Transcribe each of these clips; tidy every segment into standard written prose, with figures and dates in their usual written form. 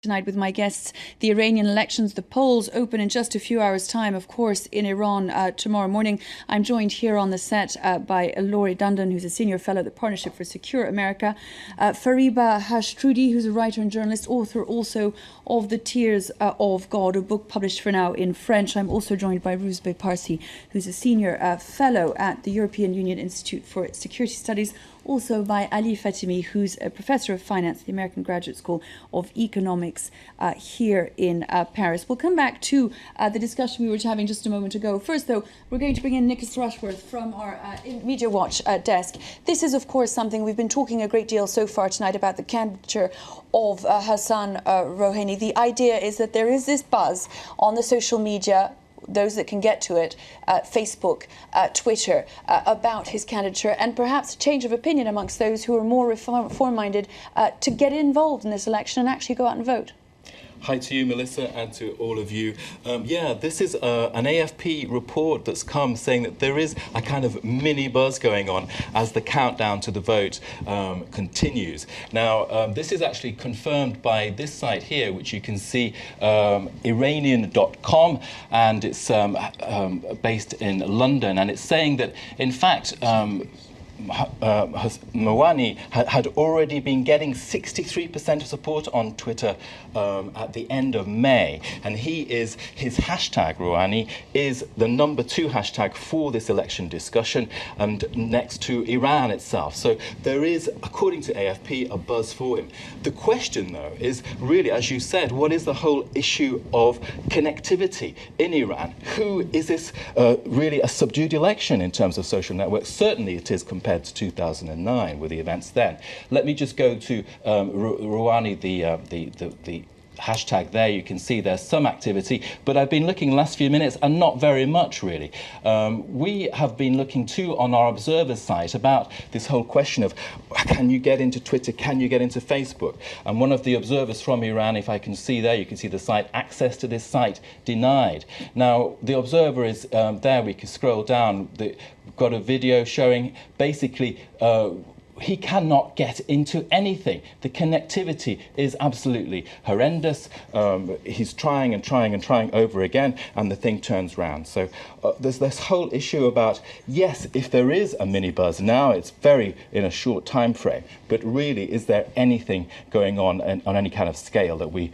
Tonight with my guests, the Iranian elections, the polls open in just a few hours' time, of course, in Iran tomorrow morning. I'm joined here on the set by Laurie Dundon, who's a senior fellow at the Partnership for Secure America, Fariba Hashtrudi, who's a writer and journalist, author also of The Tears of God, a book published for now in French. I'm also joined by Rouzbeh Parsi, who's a senior fellow at the European Union Institute for Security Studies, also by Ali Fatimi, who's a professor of finance at the American Graduate School of Economics here in Paris. We'll come back to the discussion we were having just a moment ago. First, though, we're going to bring in Nicholas Rushworth from our Media Watch desk. This is, of course, something we've been talking a great deal so far tonight about, the candidature of Hassan Rouhani. The idea is that there is this buzz on the social media, those that can get to it, Facebook, Twitter, about his candidature, and perhaps a change of opinion amongst those who are more reform-minded to get involved in this election and actually go out and vote. Hi to you, Melissa, and to all of you. This is an AFP report that's come saying that there is a kind of mini buzz going on as the countdown to the vote continues. Now, this is actually confirmed by this site here, which you can see, Iranian.com, and it's based in London, and it's saying that, in fact, Rouhani had already been getting 63% of support on Twitter at the end of May, and his hashtag Rouhani is the #2 hashtag for this election discussion, and next to Iran itself. So there is, according to AFP, a buzz for him. The question, though, is really, as you said, what is the whole issue of connectivity in Iran? Who is this really a subdued election in terms of social networks? Certainly it is compared to 2009 with the events then. Let me just go to Rouhani, the hashtag there. You can see there's some activity, but I've been looking the last few minutes and not very much really. We have been looking too on our Observer site about this whole question of, can you get into Twitter, can you get into Facebook? And one of the observers from Iran, if I can see there, you can see the site, access to this site denied. Now, the Observer is there, we can scroll down, we've got a video showing basically he cannot get into anything. The connectivity is absolutely horrendous. He's trying and trying and trying over again, and the thing turns round. So there's this whole issue about, yes, if there is a mini buzz now, it's very in a short time frame, but really, is there anything going on any kind of scale that we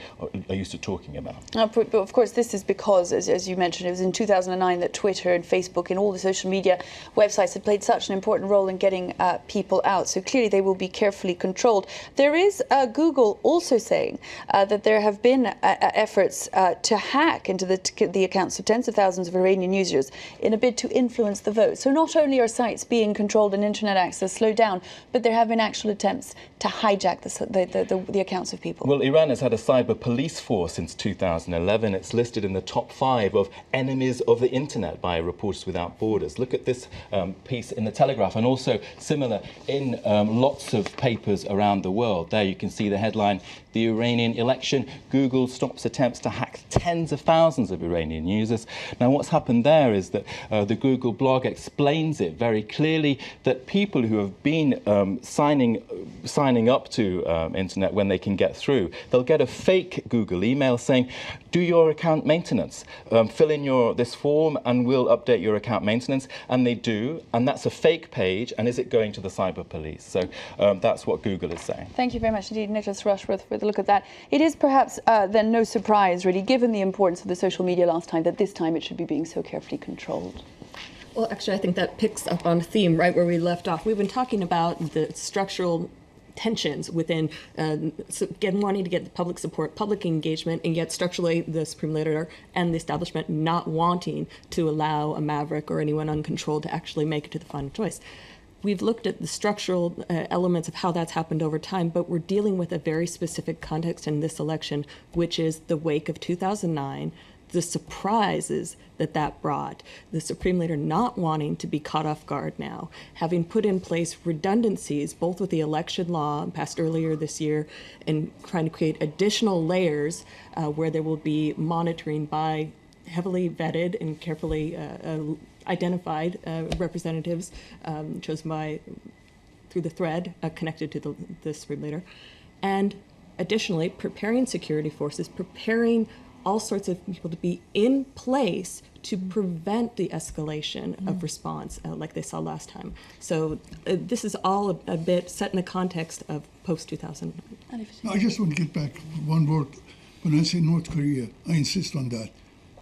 are used to talking about? But of course, this is because, as you mentioned, it was in 2009 that Twitter and Facebook and all the social media websites had played such an important role in getting people out. So clearly they will be carefully controlled. There is Google also saying that there have been efforts to hack into the accounts of tens of thousands of Iranian users in a bid to influence the vote. So not only are sites being controlled and internet access slowed down, but there have been actual attempts to hijack the accounts of people. Well, Iran has had a cyber police force since 2011. It's listed in the top 5 of enemies of the internet by Reporters Without Borders. Look at this piece in the Telegraph, and also similar in lots of papers around the world. There you can see the headline, "The Iranian Election, Google stops attempts to hack tens of thousands of Iranian users." Now, what's happened there is that the Google blog explains it very clearly, that people who have been signing up to internet when they can get through, they'll get a fake Google email saying, "Do your account maintenance, fill in this form and we'll update your account maintenance," and they do, and that's a fake page, and is it going to the cyber police? So that's what Google is saying. Thank you very much indeed, Nicholas Rushworth, for the look at that. It is perhaps then no surprise, really, given the importance of the social media last time, that this time it should be being so carefully controlled. Well, actually, I think that picks up on a theme right where we left off. We've been talking about the structural tensions within wanting to get the public support, public engagement, and yet structurally the Supreme Leader and the establishment not wanting to allow a maverick or anyone uncontrolled to actually make it to the final choice. We've looked at the structural elements of how that's happened over time, but we're dealing with a very specific context in this election, which is the wake of 2009, the surprises that brought, the Supreme Leader not wanting to be caught off guard now, having put in place redundancies, both with the election law passed earlier this year and trying to create additional layers where there will be monitoring by heavily vetted and carefully identified representatives chosen through the thread connected to the Supreme Leader, and additionally preparing security forces, preparing all sorts of people to be in place to prevent the escalation of response like they saw last time. So this is all a bit set in the context of post-2000. I just want to get back one word. When I say North Korea, I insist on that.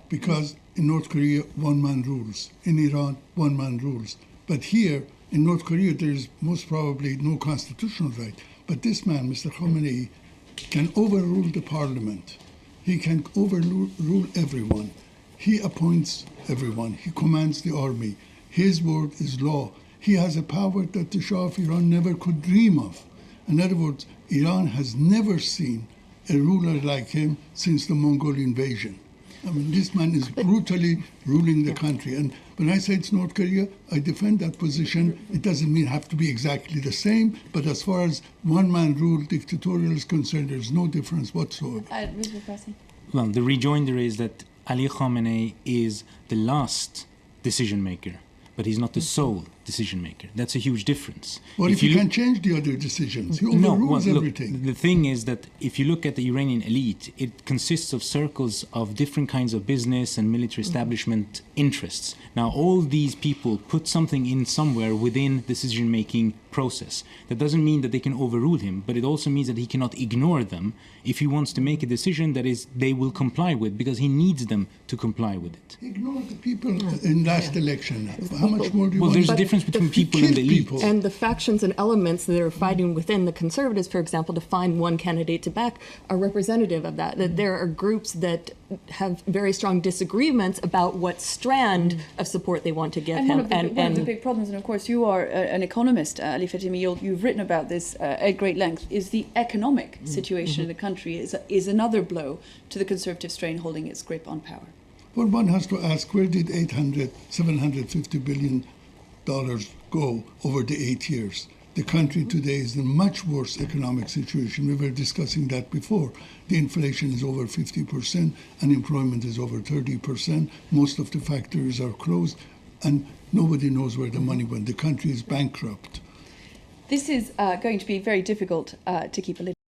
Because in North Korea, one man rules. In Iran, one man rules. But here, in North Korea, there is most probably no constitutional right. But this man, Mr. Khamenei, can overrule the parliament. He can overrule everyone. He appoints everyone. He commands the army. His word is law. He has a power that the Shah of Iran never could dream of. In other words, Iran has never seen a ruler like him since the Mongol invasion. I mean, this man is brutally ruling the country. And when I say it's North Korea, I defend that position. It doesn't mean have to be exactly the same, but as far as one-man rule dictatorial is concerned, there's no difference whatsoever. Well, the rejoinder is that Ali Khamenei is the last decision maker, but he's not the sole decision maker. That's a huge difference. Well, if you can change the other decisions, he overrules everything. The thing is that if you look at the Iranian elite, it consists of circles of different kinds of business and military establishment interests. Now, all these people put something in somewhere within the decision-making process. That doesn't mean that they can overrule him, but it also means that he cannot ignore them if he wants to make a decision that is they will comply with, because he needs them to comply with it. Ignore the people in last election. How much more do you want? There's a difference between people and the elite. And the factions and elements that are fighting within the conservatives, for example, to find one candidate to back are representative of that. That there are groups that have very strong disagreements about what strand of support they want to give him. One of the big problems, and of course you are an economist, Ali Fatimi, you've written about this at great length, is the economic situation in the country is another blow to the conservative strain holding its grip on power. Well, one has to ask, where did $750 billion go over the 8 years? The country today is in a much worse economic situation. We were discussing that before. The inflation is over 50%, unemployment is over 30%, most of the factories are closed, and nobody knows where the money went. The country is bankrupt. This is going to be very difficult to keep a lid